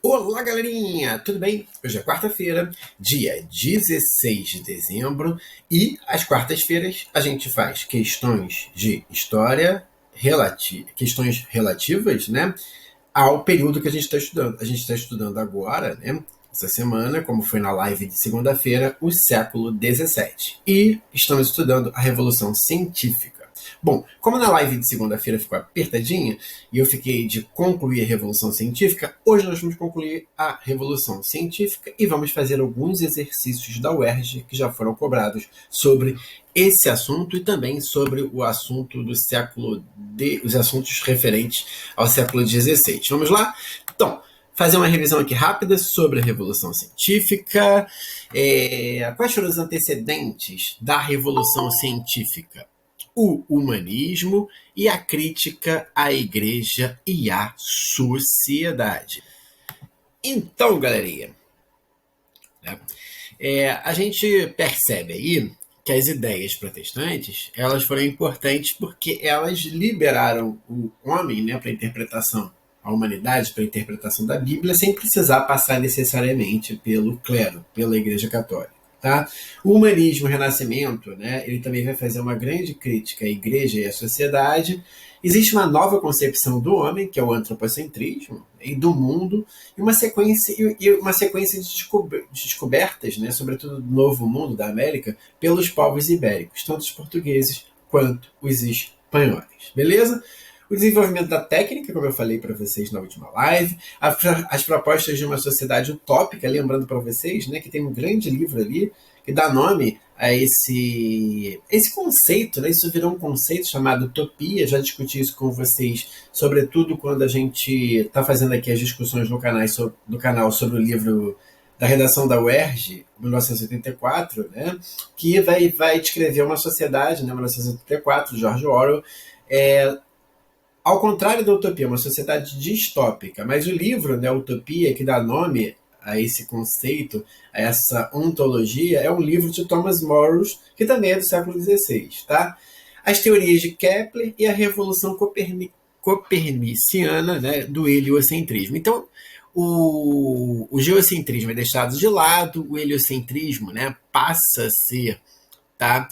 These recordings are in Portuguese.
Olá, galerinha! Tudo bem? Hoje é quarta-feira, dia 16 de dezembro, e às quartas-feiras a gente faz questões de história, questões relativas, né, ao período que a gente está estudando. A gente está estudando agora, né, essa semana, como foi na live de segunda-feira, o século XVII. E estamos estudando a Revolução Científica. Bom, como na live de segunda-feira ficou apertadinha e eu fiquei de concluir a Revolução Científica, hoje nós vamos concluir a Revolução Científica e vamos fazer alguns exercícios da UERJ que já foram cobrados sobre esse assunto e também sobre o assunto do os assuntos referentes ao século XVI. Vamos lá? Então, fazer uma revisão aqui rápida sobre a Revolução Científica. Quais foram os antecedentes da Revolução Científica? O humanismo e a crítica à igreja e à sociedade. Então, galerinha, né, a gente percebe aí que as ideias protestantes elas foram importantes porque elas liberaram o homem, né, para a interpretação, a humanidade para a interpretação da Bíblia, sem precisar passar necessariamente pelo clero, pela Igreja Católica. Tá? O humanismo, o renascimento, né, ele também vai fazer uma grande crítica à igreja e à sociedade. Existe uma nova concepção do homem, que é o antropocentrismo, e do mundo, e uma sequência de descobertas, né, sobretudo do Novo Mundo da América, pelos povos ibéricos, tanto os portugueses quanto os espanhóis. Beleza? O desenvolvimento da técnica, como eu falei para vocês na última live, as propostas de uma sociedade utópica, lembrando para vocês, né, que tem um grande livro ali que dá nome a esse conceito, né? Isso virou um conceito chamado utopia. Já discuti isso com vocês, sobretudo quando a gente está fazendo aqui as discussões no canal sobre o livro da redação da UERJ, 1984, né, que vai descrever uma sociedade, né, 1984, George Orwell, ao contrário da utopia, uma sociedade distópica. Mas o livro, né, Utopia, que dá nome a esse conceito, a essa ontologia, é um livro de Thomas More, que também é do século XVI. Tá? As teorias de Kepler e a revolução coperniciana, né, do heliocentrismo. Então, o geocentrismo é deixado de lado, o heliocentrismo, né, passa a ser, tá,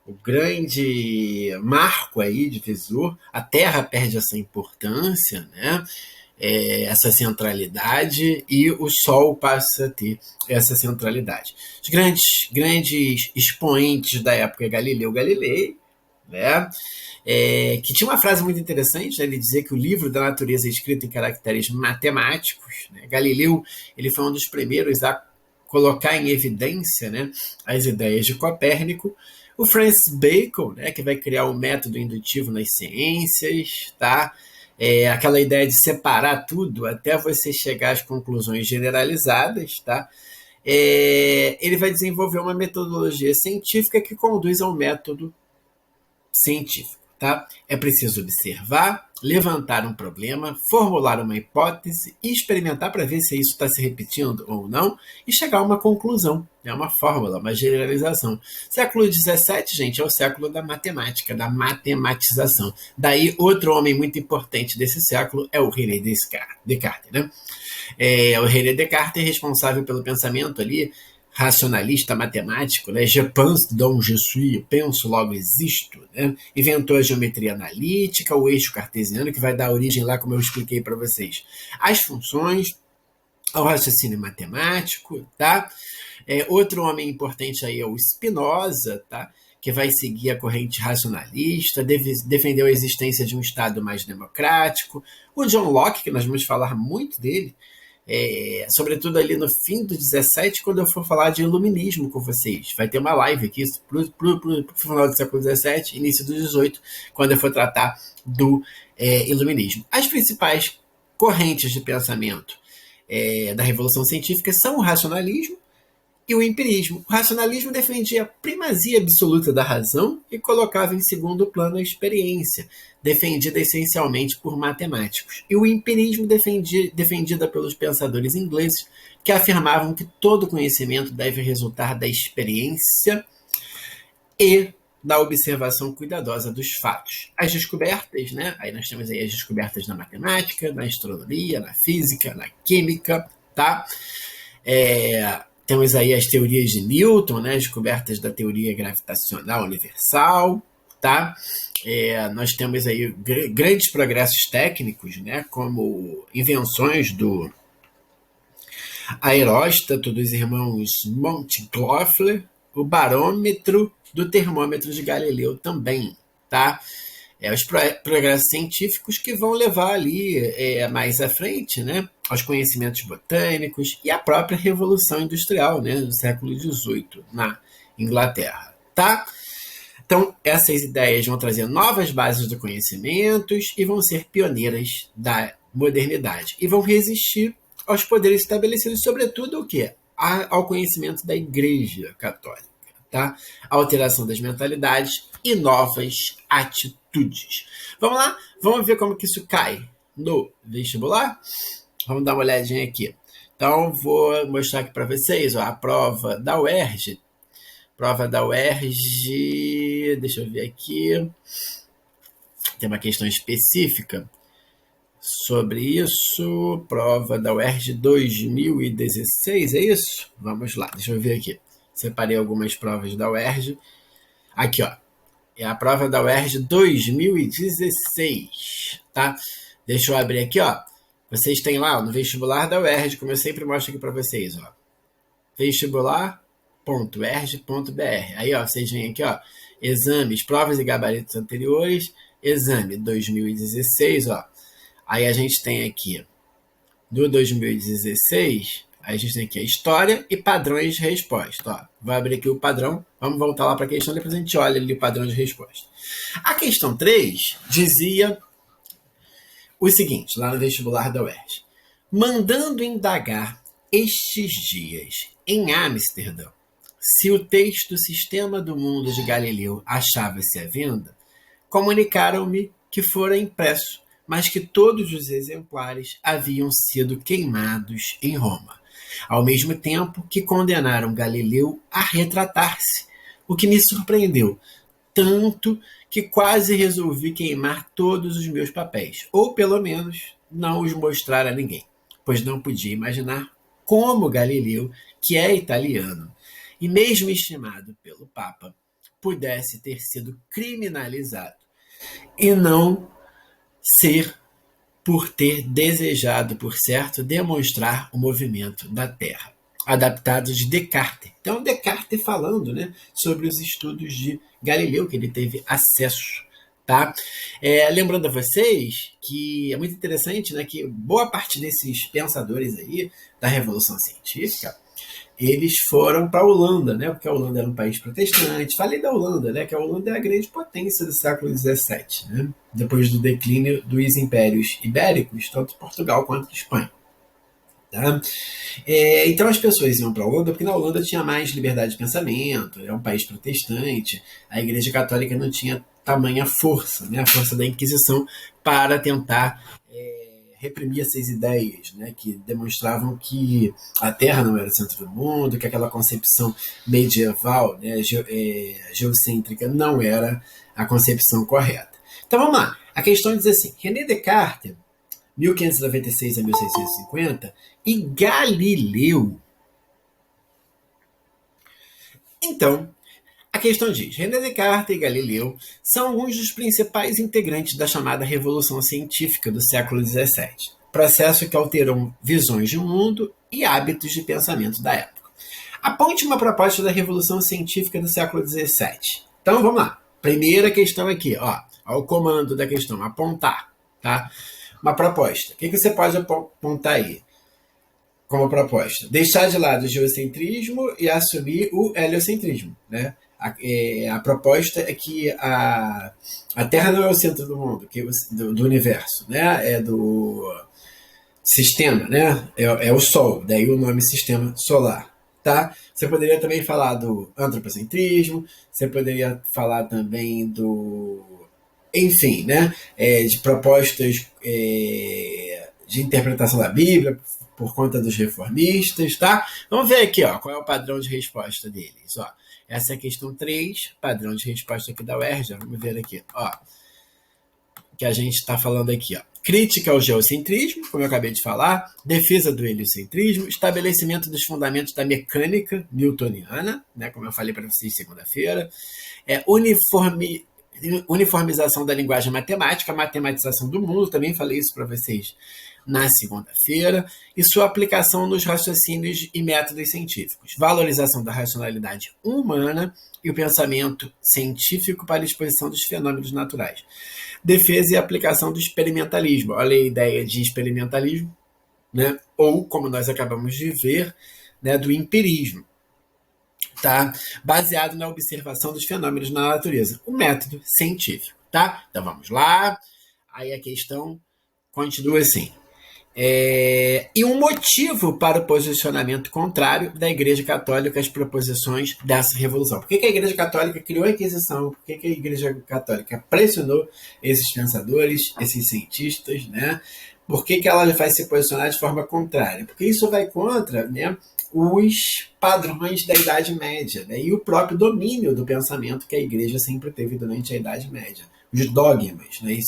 o grande marco aí divisor. A Terra perde essa importância, né? Essa centralidade, e o Sol passa a ter essa centralidade. Os grandes expoentes da época é Galileu Galilei, né? Que tinha uma frase muito interessante, né? Ele dizia que o livro da natureza é escrito em caracteres matemáticos. Né? Galileu ele foi um dos primeiros a colocar em evidência, né, as ideias de Copérnico. O Francis Bacon, né, que vai criar o método indutivo nas ciências, tá? Aquela ideia de separar tudo até você chegar às conclusões generalizadas, tá? Ele vai desenvolver uma metodologia científica que conduz ao método científico. Tá? É preciso observar, levantar um problema, formular uma hipótese e experimentar para ver se isso está se repetindo ou não e chegar a uma conclusão, né? Uma fórmula, uma generalização. Século XVII, gente, é o século da matemática, da matematização. Daí, outro homem muito importante desse século é o René Descartes. Né? O René Descartes é responsável pelo pensamento ali racionalista matemático, né? Je pense donc je suis, penso logo existo, né? Inventou a geometria analítica, o eixo cartesiano, que vai dar origem lá, como eu expliquei para vocês, às funções, ao raciocínio matemático, tá? Outro homem importante aí é o Spinoza, tá? Que vai seguir a corrente racionalista, defendeu a existência de um Estado mais democrático. O John Locke, que nós vamos falar muito dele, sobretudo ali no fim do 17, quando eu for falar de iluminismo com vocês. Vai ter uma live aqui pro final do século 17, início do 18, quando eu for tratar do iluminismo. As principais correntes de pensamento da Revolução Científica são o racionalismo e o empirismo. O racionalismo defendia a primazia absoluta da razão e colocava em segundo plano a experiência, defendida essencialmente por matemáticos. E o empirismo defendida pelos pensadores ingleses, que afirmavam que todo conhecimento deve resultar da experiência e da observação cuidadosa dos fatos. As descobertas, né? Aí nós temos aí as descobertas na matemática, na astronomia, na física, na química, tá? Temos aí as teorias de Newton, né? Descobertas da teoria gravitacional universal, tá? Nós temos aí grandes progressos técnicos, né? Como invenções do aeróstato dos irmãos Montgolfier, o barômetro do termômetro de Galileu também, tá? Os progressos científicos que vão levar ali mais à frente, né, aos conhecimentos botânicos e à própria Revolução Industrial, né, do século XVIII na Inglaterra, tá? Então, essas ideias vão trazer novas bases de conhecimentos e vão ser pioneiras da modernidade e vão resistir aos poderes estabelecidos, sobretudo o quê? Ao conhecimento da Igreja Católica, tá? A alteração das mentalidades e novas atitudes. Vamos lá? Vamos ver como que isso cai no vestibular? Vamos dar uma olhadinha aqui. Então, vou mostrar aqui para vocês a prova da UERJ. Prova da UERJ, deixa eu ver aqui. Tem uma questão específica sobre isso. Prova da UERJ 2016, é isso? Vamos lá, deixa eu ver aqui. Separei algumas provas da UERJ. Aqui, ó. É a prova da UERJ 2016, tá? Deixa eu abrir aqui, ó. Vocês têm lá no vestibular da UERJ, como eu sempre mostro aqui para vocês, ó. Vestibular.uerj.br. Aí, ó, vocês vêm aqui, ó. Exames, provas e gabaritos anteriores. Exame 2016, ó. Aí a gente tem aqui, do 2016, a gente tem aqui a história e padrões de resposta. Ó, vou abrir aqui o padrão, vamos voltar lá para a questão, depois a gente olha ali o padrão de resposta. A questão 3 dizia o seguinte, lá no vestibular da UERJ. Mandando indagar estes dias em Amsterdã, se o texto Sistema do Mundo de Galileu achava-se à venda, comunicaram-me que fora impresso, mas que todos os exemplares haviam sido queimados em Roma, ao mesmo tempo que condenaram Galileu a retratar-se, o que me surpreendeu, tanto que quase resolvi queimar todos os meus papéis, ou pelo menos não os mostrar a ninguém, pois não podia imaginar como Galileu, que é italiano e mesmo estimado pelo Papa, pudesse ter sido criminalizado e não ser por ter desejado, por certo, demonstrar o movimento da Terra, adaptado de Descartes. Então, Descartes falando, né, sobre os estudos de Galileu, que ele teve acesso. Tá? Lembrando a vocês que é muito interessante, né, que boa parte desses pensadores aí da Revolução Científica, eles foram para a Holanda, né? Porque a Holanda era um país protestante. Falei da Holanda, né? Que a Holanda é a grande potência do século XVII, né? Depois do declínio dos impérios ibéricos, tanto Portugal quanto Espanha. Tá? Então as pessoas iam para a Holanda porque na Holanda tinha mais liberdade de pensamento, é um país protestante, a Igreja Católica não tinha tamanha força, né? A força da Inquisição para tentar reprimir essas ideias, né, que demonstravam que a Terra não era o centro do mundo, que aquela concepção medieval, né, geocêntrica não era a concepção correta. Então vamos lá. A questão diz assim: René Descartes, 1596 a 1650, e Galileu. Então, a questão diz: René Descartes e Galileu são alguns dos principais integrantes da chamada Revolução Científica do século XVII, processo que alterou visões de mundo e hábitos de pensamento da época. Aponte uma proposta da Revolução Científica do século XVII. Então vamos lá. Primeira questão aqui, ó o comando da questão, apontar, tá? Uma proposta. O que você pode apontar aí como proposta? Deixar de lado o geocentrismo e assumir o heliocentrismo, né? A proposta é que a Terra não é o centro do mundo, do universo, né? É do sistema, né? É o Sol, daí o nome Sistema Solar, tá? Você poderia também falar do antropocentrismo, você poderia falar também enfim, né? De propostas de interpretação da Bíblia por conta dos reformistas, tá? Vamos ver aqui, ó, qual é o padrão de resposta deles, ó. Essa é a questão 3, padrão de resposta aqui da UERJ. Vamos ver aqui. Ó. que a gente está falando aqui, ó. Crítica ao geocentrismo, como eu acabei de falar, defesa do heliocentrismo, estabelecimento dos fundamentos da mecânica newtoniana, né, como eu falei para vocês segunda-feira, uniformização da linguagem matemática, matematização do mundo, também falei isso para vocês na segunda-feira, e sua aplicação nos raciocínios e métodos científicos, valorização da racionalidade humana e o pensamento científico para a exposição dos fenômenos naturais. Defesa e aplicação do experimentalismo. Olha a ideia de experimentalismo, né? Ou, como nós acabamos de ver, né, do empirismo, tá? Baseado na observação dos fenômenos na natureza. O método científico, tá? Então vamos lá. Aí a questão continua assim. E um motivo para o posicionamento contrário da Igreja Católica às proposições dessa revolução. Por que a Igreja Católica criou a Inquisição? Por que a Igreja Católica pressionou esses pensadores, esses cientistas, né? Por que ela vai se posicionar de forma contrária? Porque isso vai contra, né, os padrões da Idade Média, né, e o próprio domínio do pensamento que a Igreja sempre teve durante a Idade Média. Os dogmas, né?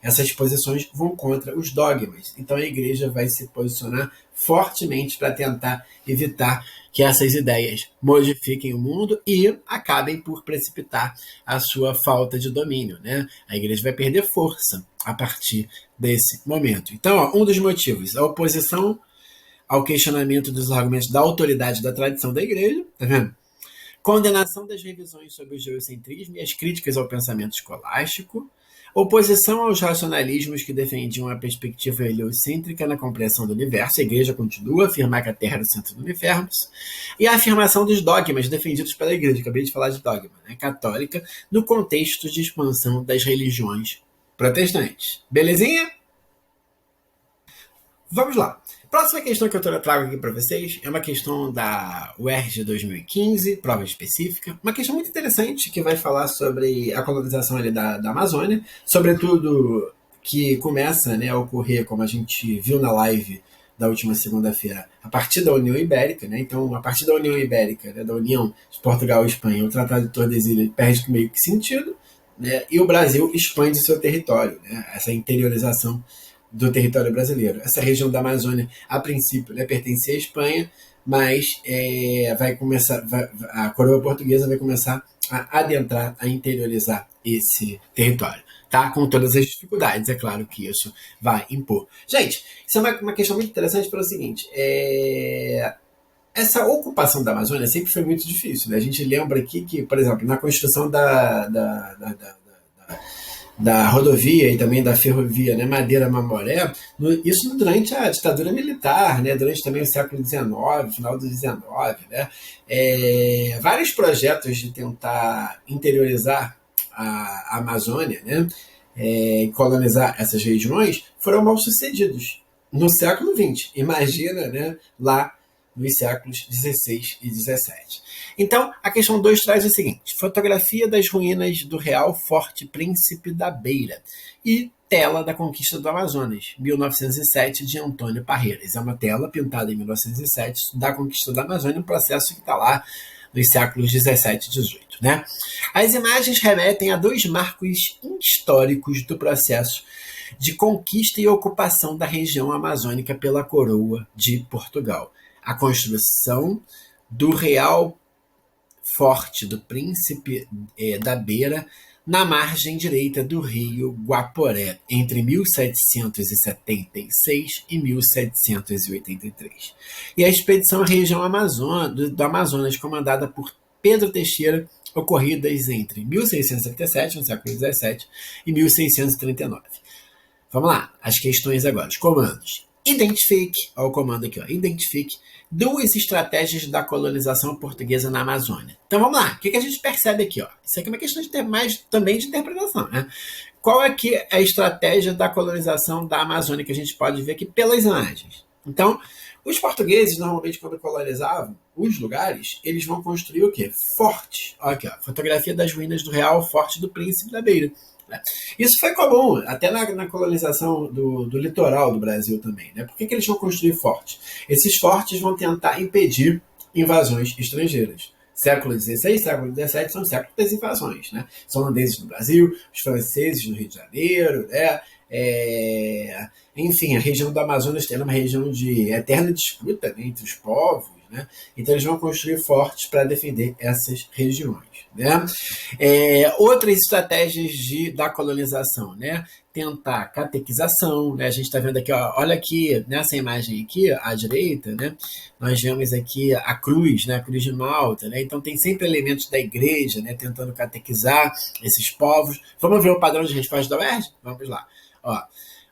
Essas posições vão contra os dogmas. Então a igreja vai se posicionar fortemente para tentar evitar que essas ideias modifiquem o mundo e acabem por precipitar a sua falta de domínio, né? A igreja vai perder força a partir desse momento. Então, ó, um dos motivos, a oposição ao questionamento dos argumentos da autoridade da tradição da igreja, tá vendo? Condenação das revisões sobre o geocentrismo e as críticas ao pensamento escolástico, oposição aos racionalismos que defendiam a perspectiva heliocêntrica na compreensão do universo, a igreja continua a afirmar que a Terra é o centro do universo, e a afirmação dos dogmas defendidos pela igreja, acabei de falar de dogma, né, católica, no contexto de expansão das religiões protestantes. Belezinha? Vamos lá. Próxima questão que eu trago aqui para vocês é uma questão da UERJ 2015, prova específica. Uma questão muito interessante que vai falar sobre a colonização ali da Amazônia, sobretudo que começa, né, a ocorrer, como a gente viu na live da última segunda-feira, a partir da União Ibérica. Né? Então, a partir da União Ibérica, né, da União de Portugal e Espanha, o Tratado de Tordesilhas perde meio que sentido, né, e o Brasil expande seu território, né, essa interiorização do território brasileiro. Essa região da Amazônia, a princípio, né, pertencia à Espanha, mas a coroa portuguesa vai começar a adentrar, a interiorizar esse território, tá? Com todas as dificuldades, é claro que isso vai impor. Gente, isso é uma questão muito interessante pelo seguinte, essa ocupação da Amazônia sempre foi muito difícil, né? A gente lembra aqui que, por exemplo, na construção da rodovia e também da ferrovia, né, Madeira-Mamoré, isso durante a ditadura militar, né, durante também o século XIX, final do XIX, né, vários projetos de tentar interiorizar a Amazônia, né, colonizar essas regiões, foram mal sucedidos no século XX. Imagina, né, lá nos séculos XVI e XVII. Então, a questão 2 traz o seguinte: fotografia das ruínas do Real Forte Príncipe da Beira e tela da conquista do Amazonas, 1907, de Antônio Parreiras. É uma tela pintada em 1907 da conquista da Amazônia, um processo que está lá nos séculos 17 e 18. Né? As imagens remetem a 2 marcos históricos do processo de conquista e ocupação da região amazônica pela coroa de Portugal. A construção do Real Forte do Príncipe da Beira na margem direita do rio Guaporé, entre 1776 e 1783. E a expedição à região do Amazonas, comandada por Pedro Teixeira, ocorridas entre 1637, no século XVII, e 1639. Vamos lá, as questões agora, os comandos. Identifique, olha o comando aqui, ó, identifique 2 estratégias da colonização portuguesa na Amazônia. Então vamos lá, o que a gente percebe aqui? Ó? Isso aqui é uma questão também de interpretação. Né? Qual é que é a estratégia da colonização da Amazônia que a gente pode ver aqui pelas imagens? Então, os portugueses, normalmente, quando colonizavam os lugares, eles vão construir o quê? Fortes. Olha aqui, ó, fotografia das ruínas do Real Forte do Príncipe da Beira. Isso foi comum, até na colonização do litoral do Brasil também. Né? Por que eles vão construir fortes? Esses fortes vão tentar impedir invasões estrangeiras. Século XVI, século XVII são séculos das invasões, né? São holandeses no Brasil, os franceses no Rio de Janeiro, né? Enfim, a região do Amazonas tem uma região de eterna disputa, né, entre os povos, né? Então eles vão construir fortes para defender essas regiões, né? Outras estratégias da colonização, né? Tentar catequização, né? A gente está vendo aqui, ó, olha aqui nessa imagem aqui à direita, né? Nós vemos aqui a cruz, né? A cruz de Malta, né? Então tem sempre elementos da igreja, né? Tentando catequizar esses povos. Vamos ver o padrão de resposta da UERJ? Vamos lá. Ó,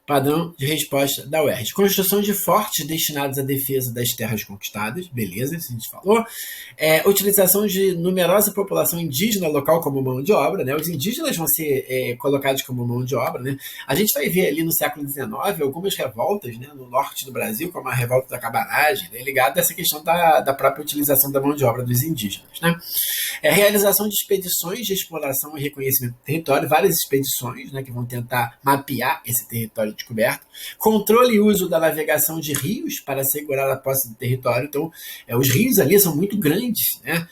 padrão de resposta da UERJ. Construção de fortes destinados à defesa das terras conquistadas, beleza, isso a gente falou. Utilização de numerosa população indígena local como mão de obra, né? Os indígenas vão ser colocados como mão de obra, né? A gente vai ver ali no século XIX algumas revoltas, né, no norte do Brasil, como a revolta da cabanagem, né, ligada a essa questão da própria utilização da mão de obra dos indígenas, né? Realização de expedições de exploração e reconhecimento do território, várias expedições, né, que vão tentar mapear esse território descoberto, controle e uso da navegação de rios para assegurar a posse do território. Então, os rios ali são muito grandes, né,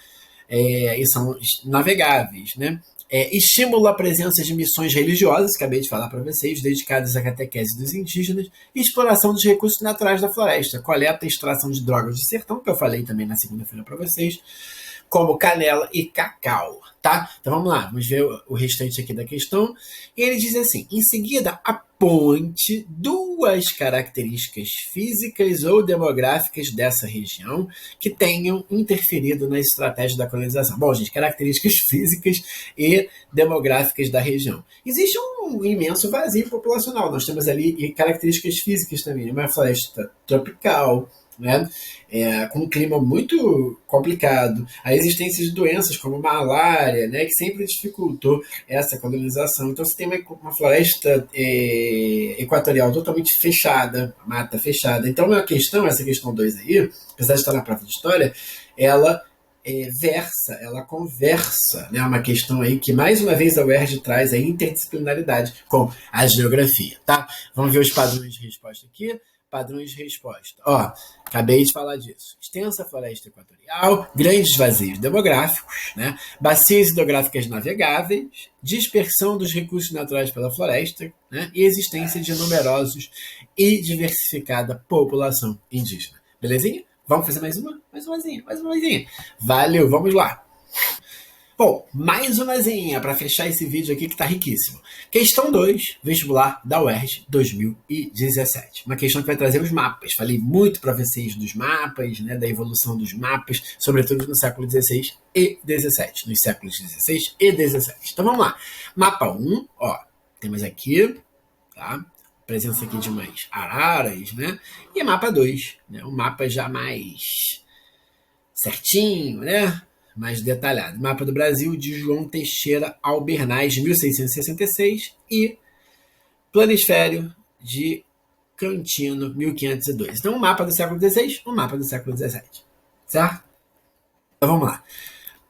e são navegáveis, né. Estímulo à presença de missões religiosas, acabei de falar para vocês, dedicadas à catequese dos indígenas, e exploração dos recursos naturais da floresta, coleta e extração de drogas do sertão, que eu falei também na segunda-feira para vocês, como canela e cacau, tá? Então vamos lá, vamos ver o restante aqui da questão. E ele diz assim: em seguida, aponte duas características físicas ou demográficas dessa região que tenham interferido na estratégia da colonização. Bom, gente, características físicas e demográficas da região. Existe um imenso vazio populacional. Nós temos ali características físicas também, uma floresta tropical, né? Com um clima muito complicado, a existência de doenças como malária, né, que sempre dificultou essa colonização. Então você tem uma floresta equatorial totalmente fechada, mata fechada. Então essa questão 2 aí, apesar de estar na prova de história, ela ela conversa, né, uma questão aí que mais uma vez a UERJ traz a interdisciplinaridade com a geografia, tá? Vamos ver os padrões de resposta aqui. Padrões de resposta. Ó, acabei de falar disso. Extensa floresta equatorial, grandes vazios demográficos, né? Bacias hidrográficas navegáveis, dispersão dos recursos naturais pela floresta, né? E existência de numerosos e diversificada população indígena. Belezinha? Vamos fazer mais uma? Mais umazinha. Valeu, vamos lá. Bom, mais umazinha para fechar esse vídeo aqui que está riquíssimo. Questão 2, vestibular da UERJ 2017. Uma questão que vai trazer os mapas. Falei muito para vocês dos mapas, né, da evolução dos mapas, sobretudo no século XVI e XVII. Nos séculos XVI e XVII. Então vamos lá. Mapa 1, ó, temos aqui, tá? Presença aqui de umas araras, né? E mapa 2, né? Um mapa já mais certinho, né? Mais detalhado. Mapa do Brasil de João Teixeira Albernaz, 1666, e Planisfério de Cantino, 1502. Então, um mapa do século XVI, um mapa do século XVII. Certo? Então, vamos lá.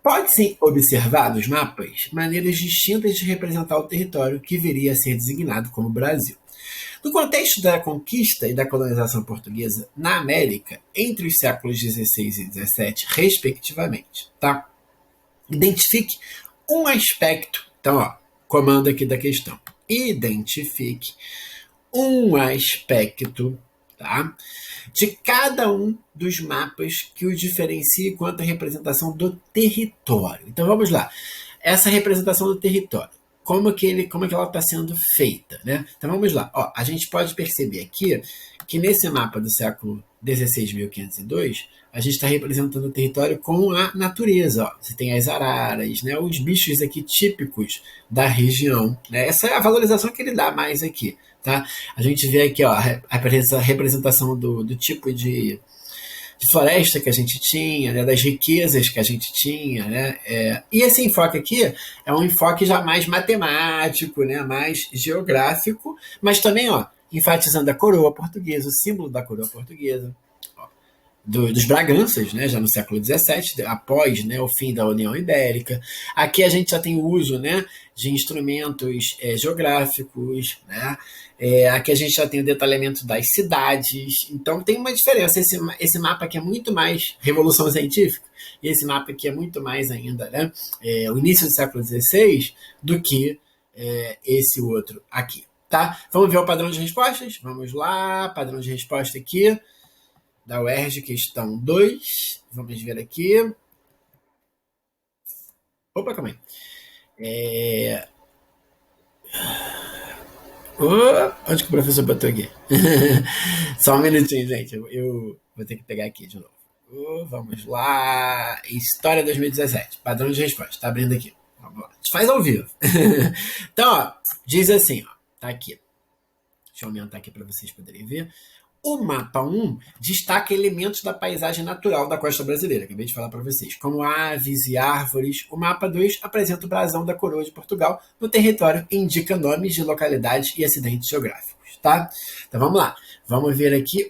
Pode-se observar nos mapas maneiras distintas de representar o território que viria a ser designado como Brasil. No contexto da conquista e da colonização portuguesa na América, entre os séculos XVI e XVII, respectivamente, tá? Identifique um aspecto. Então, ó, comando aqui da questão. Identifique um aspecto, tá, de cada um dos mapas que o diferencie quanto à representação do território. Então, vamos lá. Essa representação do território. Como que ela está sendo feita, né? Então vamos lá. Ó, a gente pode perceber aqui que nesse mapa do século XVI, 1502, a gente está representando o território com a natureza. Ó. Você tem as araras, né? Os bichos aqui típicos da região, né? Essa é a valorização que ele dá mais aqui, tá? A gente vê aqui, ó, a representação do tipo de floresta que a gente tinha, né, das riquezas que a gente tinha, né, e esse enfoque aqui é um enfoque já mais matemático, né, mais geográfico, mas também, ó, enfatizando a coroa portuguesa, o símbolo da coroa portuguesa, ó, dos Braganças, né, já no século XVII, após, né, o fim da União Ibérica. Aqui a gente já tem o uso, né, de instrumentos geográficos, né, Aqui a gente já tem o detalhamento das cidades, então tem uma diferença. Esse mapa aqui é muito mais Revolução Científica, e esse mapa aqui é muito mais ainda, né, o início do século XVI, do que esse outro aqui. Tá? Vamos ver o padrão de respostas? Vamos lá, padrão de resposta aqui, da UERJ, questão 2. Vamos ver aqui. Opa, calma aí. Onde que o professor botou aqui? Só um minutinho, gente. Eu vou ter que pegar aqui de novo. Vamos lá. História 2017. Padrão de resposta. Tá abrindo aqui. Vamos lá. A gente faz ao vivo. Então, ó, diz assim, ó. Tá aqui. Deixa eu aumentar aqui para vocês poderem ver. O mapa 1 destaca elementos da paisagem natural da costa brasileira, acabei de falar para vocês, como aves e árvores. O mapa 2 apresenta o brasão da coroa de Portugal no território e indica nomes de localidades e acidentes geográficos, tá? Então vamos lá, vamos ver aqui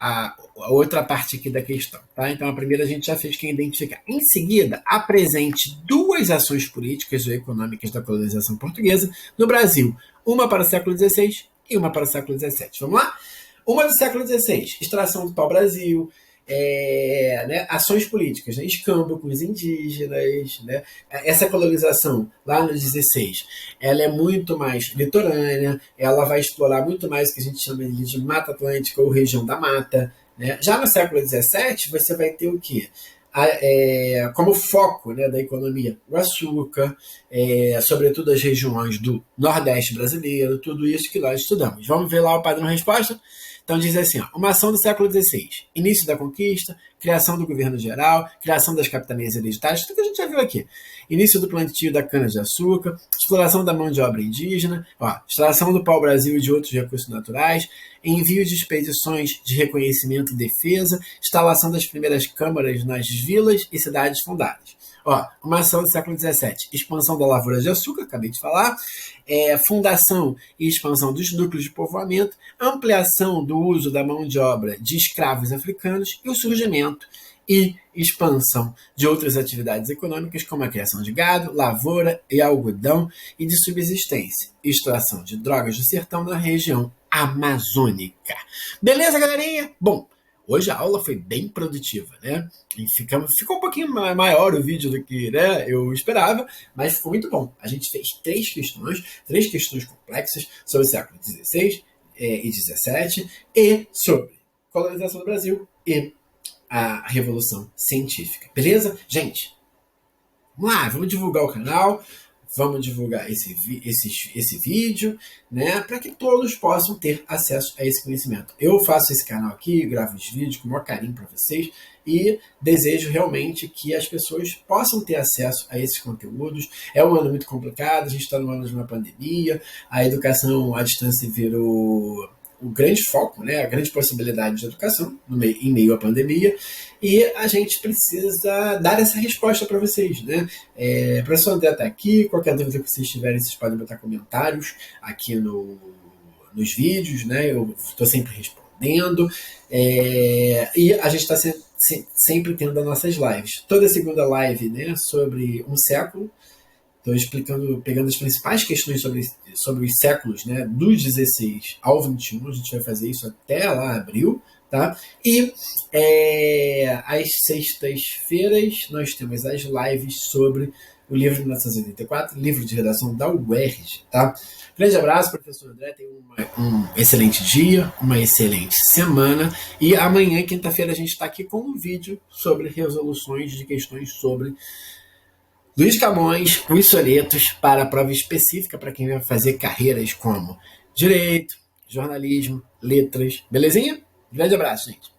a outra parte aqui da questão, tá? Então a primeira a gente já fez, que é identificar. Em seguida, apresente duas ações políticas ou econômicas da colonização portuguesa no Brasil, uma para o século XVI e uma para o século XVII. Vamos lá? Uma do século XVI, extração do pau-brasil, né, ações políticas, né, escambo com os indígenas, né, essa colonização lá no XVI, ela é muito mais litorânea, ela vai explorar muito mais o que a gente chama de Mata Atlântica ou região da mata, né. Já no século XVII, você vai ter o quê? Como foco, né, da economia, o açúcar, sobretudo as regiões do Nordeste brasileiro, tudo isso que nós estudamos. Vamos ver lá o padrão resposta? Então diz assim, ó, uma ação do século XVI, início da conquista, criação do governo geral, criação das capitanias hereditárias, tudo que a gente já viu aqui. Início do plantio da cana-de-açúcar, exploração da mão de obra indígena, extração do pau-brasil e de outros recursos naturais, envio de expedições de reconhecimento e defesa, instalação das primeiras câmaras nas vilas e cidades fundadas. Uma ação do século XVII, expansão da lavoura de açúcar, acabei de falar, fundação e expansão dos núcleos de povoamento, ampliação do uso da mão de obra de escravos africanos e o surgimento e expansão de outras atividades econômicas, como a criação de gado, lavoura e algodão e de subsistência, extração de drogas do sertão na região amazônica. Beleza, galerinha? Bom, hoje a aula foi bem produtiva, né? E ficou um pouquinho maior o vídeo do que, né, eu esperava, mas ficou muito bom. A gente fez três questões complexas sobre o século XVI e XVII e sobre colonização do Brasil e a Revolução Científica. Beleza? Gente, vamos lá, vamos divulgar o canal, vamos divulgar esse vídeo, né, para que todos possam ter acesso a esse conhecimento. Eu faço esse canal aqui, gravo os vídeos com o maior carinho para vocês e desejo realmente que as pessoas possam ter acesso a esses conteúdos. É um ano muito complicado, a gente está no ano de uma pandemia, a educação à distância virou o grande foco, né, a grande possibilidade de educação em meio à pandemia, e a gente precisa dar essa resposta para vocês, né? O professor André está aqui, qualquer dúvida que vocês tiverem, vocês podem botar comentários aqui nos vídeos, né? Eu estou sempre respondendo, e a gente está sempre tendo as nossas lives. Toda segunda live, né, sobre um século. Estou explicando, pegando as principais questões sobre os séculos, né, dos 16 ao 21, a gente vai fazer isso até lá abril, tá? E às sextas-feiras nós temos as lives sobre o livro de 1984, livro de redação da UERJ, tá? Grande abraço, professor André, tenha um excelente dia, uma excelente semana, e amanhã, quinta-feira, a gente está aqui com um vídeo sobre resoluções de questões sobre Luiz Camões, os sonetos, para a prova específica para quem vai fazer carreiras como direito, jornalismo, letras. Belezinha? Grande abraço, gente.